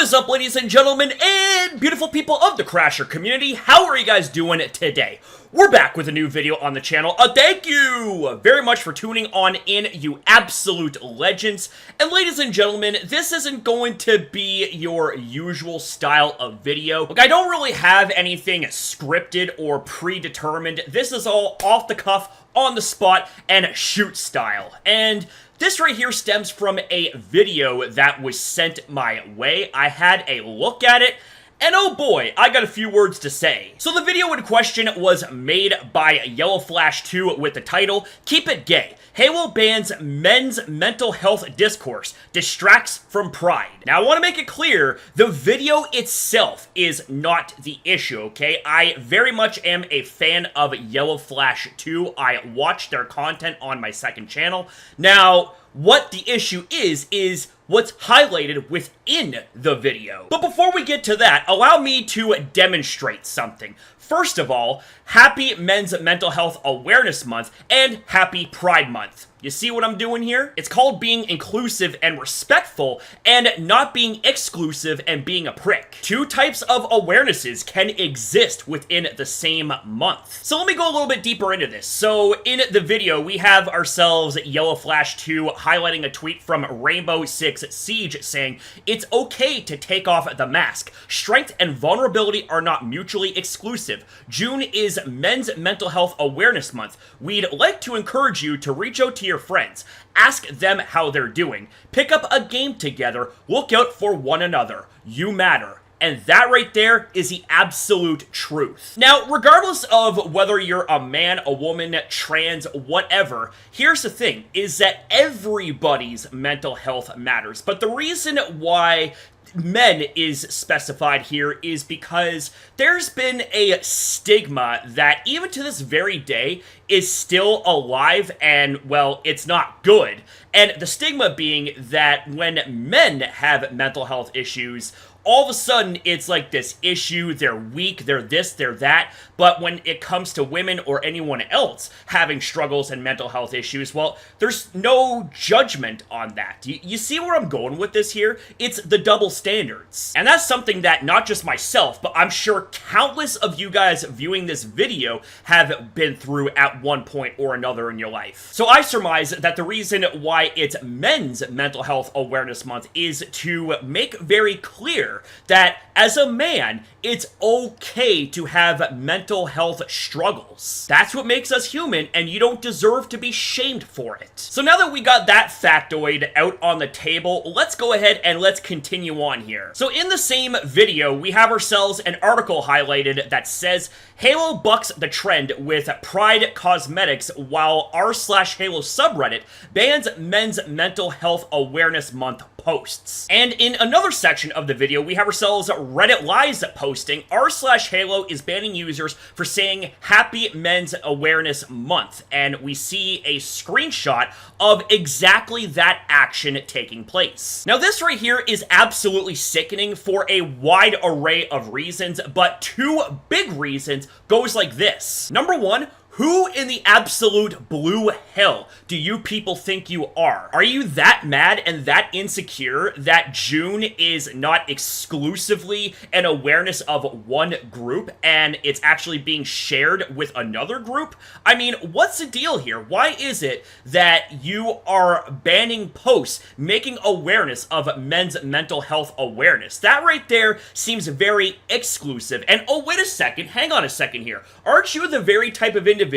What is up, ladies and gentlemen, and beautiful people of the Crasher community? How are you guys doing today? We're back with a new video on the channel. Thank you very much for tuning on in, you absolute legends. And ladies and gentlemen, this isn't going to be your usual style of video. Look, I don't really have anything scripted or predetermined. This is all off the cuff, on the spot, and shoot style. And this right here stems from a video that was sent my way. I had a look at it, and oh boy, I got a few words to say. So the video in question was made by Yellow Flash 2 with the title, Keep It Gay. Halo bans men's mental health discourse, distracts from pride. Now I want to make it clear, the video itself is not the issue, okay? I very much am a fan of Yellow Flash 2. I watch their content on my second channel. Now, what the issue is what's highlighted within the video. But before we get to that, allow me to demonstrate something. First of all, happy Men's Mental Health Awareness Month and happy Pride Month. You see what I'm doing here? It's called being inclusive and respectful and not being exclusive and being a prick. Two types of awarenesses can exist within the same month. So let me go a little bit deeper into this. So in the video, we have ourselves Yellow Flash 2 highlighting a tweet from Rainbow Six Siege saying, "It's okay to take off the mask. Strength and vulnerability are not mutually exclusive. June is Men's Mental Health Awareness Month. We'd like to encourage you to reach out to your friends. Ask them how they're doing. Pick up a game together. Look out for one another. You matter." And that right there is the absolute truth. Now, regardless of whether you're a man, a woman, trans, whatever, here's the thing, is that everybody's mental health matters. But the reason why men is specified here is because there's been a stigma that even to this very day is still alive, and well, it's not good. And the stigma being that when men have mental health issues, all of a sudden, it's like this issue, they're weak, they're this, they're that, but when it comes to women or anyone else having struggles and mental health issues, well, there's no judgment on that. You see where I'm going with this here? It's the double standards. And that's something that not just myself, but I'm sure countless of you guys viewing this video have been through at one point or another in your life. So I surmise that the reason why it's Men's Mental Health Awareness Month is to make very clear that as a man, it's okay to have mental health struggles. That's what makes us human, and you don't deserve to be shamed for it. So now that we got that factoid out on the table, let's go ahead and let's continue on here. So in the same video, we have ourselves an article highlighted that says, Halo bucks the trend with Pride Cosmetics while r/Halo subreddit bans Men's Mental Health Awareness Month posts. And in another section of the video, we have ourselves Reddit Lies posting, r/Halo is banning users for saying Happy Men's Awareness Month. And we see a screenshot of exactly that action taking place. Now this right here is absolutely sickening for a wide array of reasons, but two big reasons goes like this. Number one, who in the absolute blue hell do you people think you are? Are you that mad and that insecure that June is not exclusively an awareness of one group and it's actually being shared with another group? I mean, what's the deal here? Why is it that you are banning posts making awareness of men's mental health awareness? That right there seems very exclusive. And oh, wait a second, hang on a second here. Aren't you the very type of individuals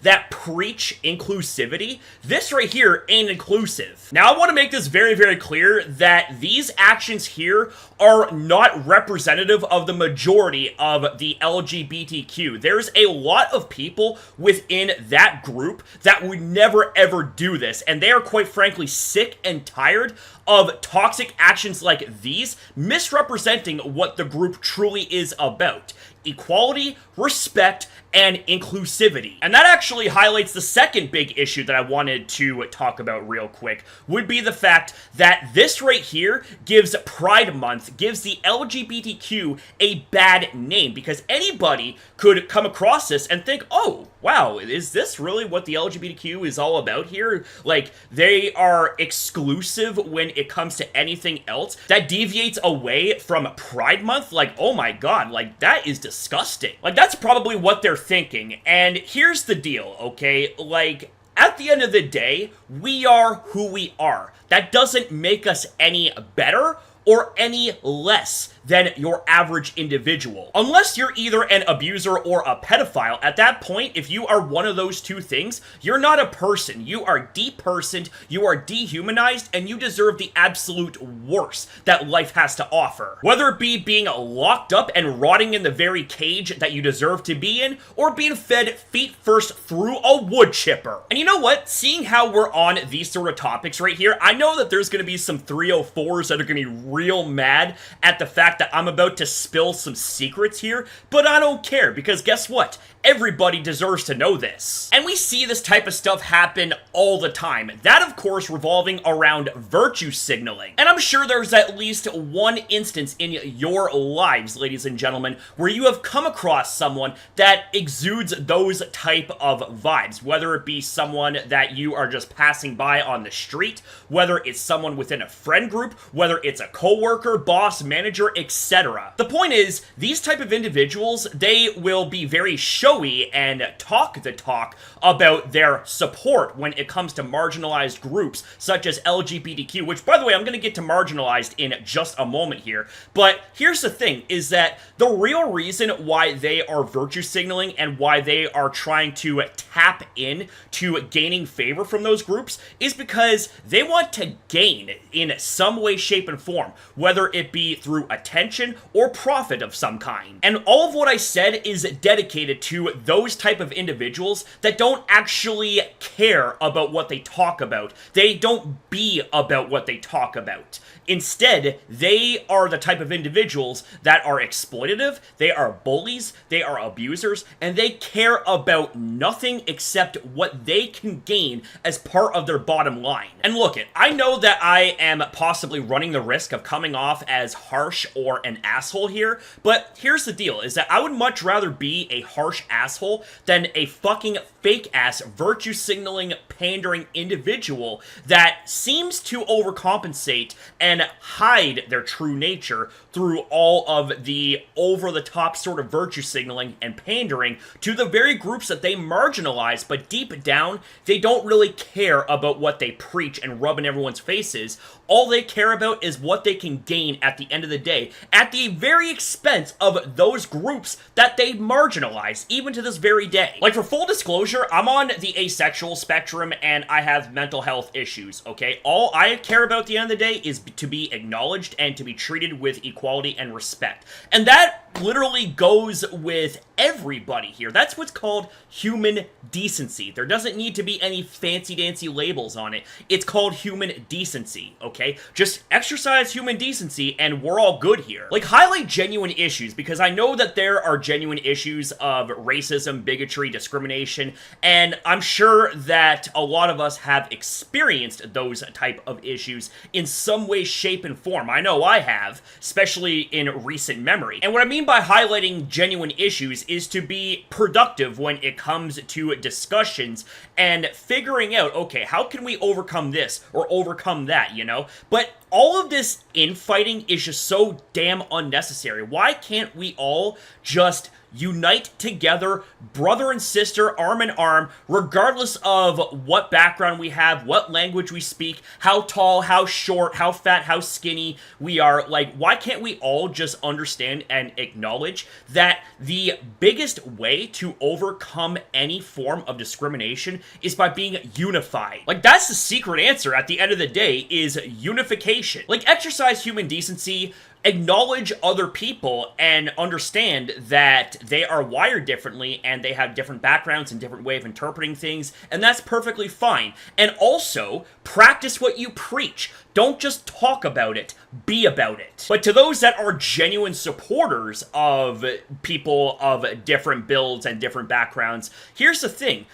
that preach inclusivity? This right here ain't inclusive. Now, I want to make this very, very clear that these actions here are not representative of the majority of the LGBTQ. There's a lot of people within that group that would never ever do this, and they are quite frankly sick and tired of toxic actions like these misrepresenting what the group truly is about. Equality, respect, and inclusivity. And that actually highlights the second big issue that I wanted to talk about real quick, would be the fact that this right here gives Pride Month, gives the LGBTQ a bad name, because anybody could come across this and think, oh, wow, is this really what the LGBTQ is all about here? Like, they are exclusive when it comes to anything else that deviates away from Pride Month? Like, oh my god, like, that is disgusting. Like, that's probably what they're thinking. And here's the deal, okay? Like, at the end of the day, we are who we are. That doesn't make us any better or any less than your average individual. Unless you're either an abuser or a pedophile, at that point, if you are one of those two things, you're not a person. You are depersoned, you are dehumanized, and you deserve the absolute worst that life has to offer. Whether it be being locked up and rotting in the very cage that you deserve to be in, or being fed feet first through a wood chipper. And you know what? Seeing how we're on these sort of topics right here, I know that there's gonna be some 304s that are gonna be real mad at the fact that I'm about to spill some secrets here, but I don't care, because guess what? Everybody deserves to know this. And we see this type of stuff happen all the time. That, of course, revolving around virtue signaling. And I'm sure there's at least one instance in your lives, ladies and gentlemen, where you have come across someone that exudes those type of vibes, whether it be someone that you are just passing by on the street, whether it's someone within a friend group, whether it's a coworker, boss, manager, etc. The point is, these type of individuals, they will be very showy and talk the talk about their support when it comes to marginalized groups such as LGBTQ, which, by the way, I'm going to get to marginalized in just a moment here. But here's the thing, is that the real reason why they are virtue signaling and why they are trying to tap in to gaining favor from those groups is because they want to gain in some way, shape, and form, whether it be through attention or profit of some kind. And all of what I said is dedicated to those type of individuals that don't actually care about what they talk about. They don't be about what they talk about. Instead, they are the type of individuals that are exploitative, they are bullies, they are abusers, and they care about nothing except what they can gain as part of their bottom line. And look it, I know that I am possibly running the risk of coming off as harsh or an asshole here, but here's the deal, is that I would much rather be a harsh asshole than a fucking fake-ass, virtue-signaling, pandering individual that seems to overcompensate and hide their true nature through all of the over-the-top sort of virtue signaling and pandering to the very groups that they marginalize, but deep down, they don't really care about what they preach and rub in everyone's faces. All they care about is what they can gain at the end of the day, at the very expense of those groups that they marginalize, even to this very day. Like, for full disclosure, I'm on the asexual spectrum and I have mental health issues, okay? All I care about at the end of the day is to be acknowledged and to be treated with equality and respect. And that literally goes with everybody here. That's what's called human decency. There doesn't need to be any fancy-dancy labels on it. It's called human decency, okay? Just exercise human decency and we're all good here. Like, highlight genuine issues, because I know that there are genuine issues of racism, bigotry, discrimination, and I'm sure that a lot of us have experienced those type of issues in some way, shape, and form. I know I have, especially in recent memory. And what I mean by highlighting genuine issues is to be productive when it comes to discussions and figuring out, okay, how can we overcome this or overcome that, you know? But all of this infighting is just so damn unnecessary. Why can't we all just unite together, brother and sister, arm in arm, regardless of what background we have, what language we speak, how tall, how short, how fat, how skinny we are? Like, why can't we all just understand and acknowledge that the biggest way to overcome any form of discrimination is by being unified? Like, that's the secret answer at the end of the day, is unification. Like, exercise human decency, acknowledge other people, and understand that they are wired differently and they have different backgrounds and different way of interpreting things, and that's perfectly fine. And also, practice what you preach. Don't just talk about it, be about it. But to those that are genuine supporters of people of different builds and different backgrounds, here's the thing.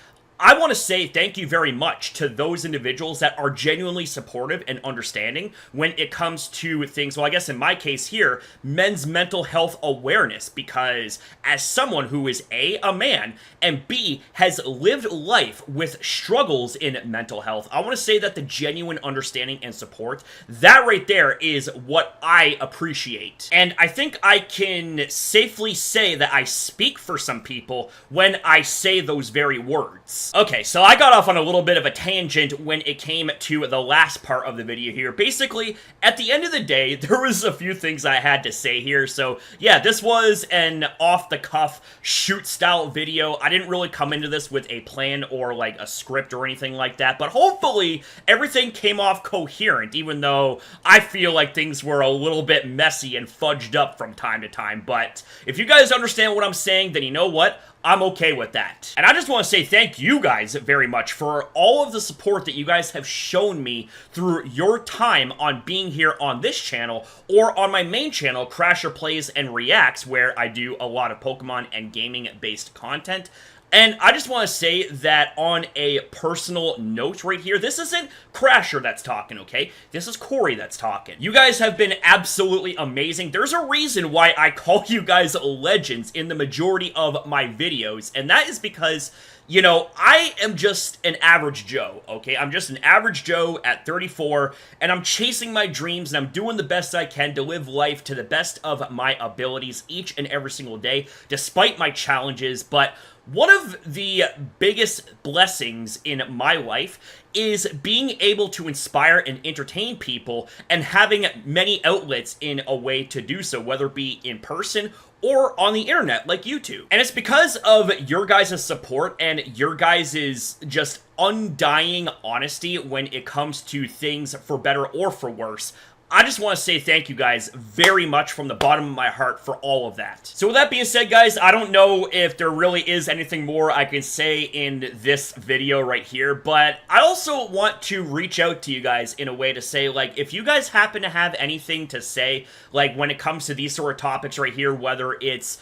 I want to say thank you very much to those individuals that are genuinely supportive and understanding when it comes to things, well, I guess in my case here, men's mental health awareness, because as someone who is A, a man, and B, has lived life with struggles in mental health, I want to say that the genuine understanding and support, that right there is what I appreciate. And I think I can safely say that I speak for some people when I say those very words. Okay, so I got off on a little bit of a tangent when it came to the last part of the video here. Basically, at the end of the day, there was a few things I had to say here. So yeah, this was an off-the-cuff shoot-style video. I didn't really come into this with a plan or like a script or anything like that, but hopefully everything came off coherent, even though I feel like things were a little bit messy and fudged up from time to time. But if you guys understand what I'm saying, then you know what? I'm okay with that. And I just want to say thank you guys very much for all of the support that you guys have shown me through your time on being here on this channel or on my main channel, Crasher Plays and Reacts, where I do a lot of Pokemon and gaming-based content. And I just want to say that on a personal note right here, this isn't Crasher that's talking, okay? This is Corey that's talking. You guys have been absolutely amazing. There's a reason why I call you guys legends in the majority of my videos, and that is because, you know, I am just an average Joe, okay? I'm just an average Joe at 34, and I'm chasing my dreams, and I'm doing the best I can to live life to the best of my abilities each and every single day, despite my challenges. But one of the biggest blessings in my life is being able to inspire and entertain people and having many outlets in a way to do so, whether it be in person or on the internet like YouTube. And it's because of your guys' support and your guys' just undying honesty when it comes to things for better or for worse. I just want to say thank you guys very much from the bottom of my heart for all of that. So with that being said, guys, I don't know if there really is anything more I can say in this video right here, but I also want to reach out to you guys in a way to say, like, if you guys happen to have anything to say, like, when it comes to these sort of topics right here, whether it's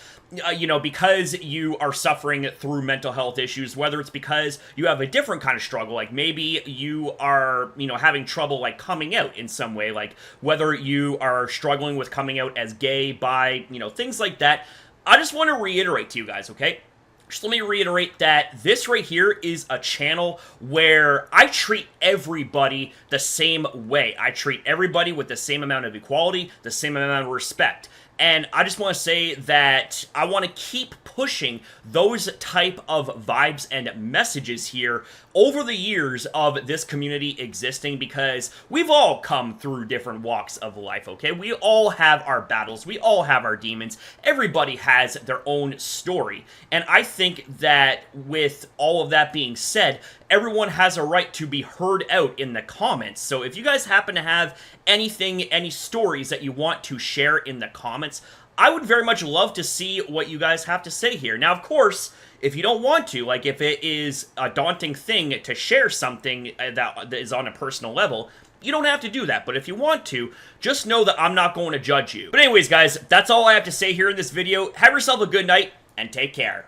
you know, because you are suffering through mental health issues, whether it's because you have a different kind of struggle, like maybe you are, you know, having trouble, like, coming out in some way, like whether you are struggling with coming out as gay, bi, you know, things like that. I just want to reiterate to you guys, okay? Just let me reiterate that this right here is a channel where I treat everybody the same way. I treat everybody with the same amount of equality, the same amount of respect. And I just want to say that I want to keep pushing those type of vibes and messages here over the years of this community existing, because we've all come through different walks of life, okay? We all have our battles. We all have our demons. Everybody has their own story. And I think that with all of that being said, everyone has a right to be heard out in the comments. So if you guys happen to have anything, any stories that you want to share in the comments, I would very much love to see what you guys have to say here. Now, of course, if you don't want to, like if it is a daunting thing to share something that is on a personal level, you don't have to do that. But if you want to, just know that I'm not going to judge you. But anyways, guys, that's all I have to say here in this video. Have yourself a good night, and take care.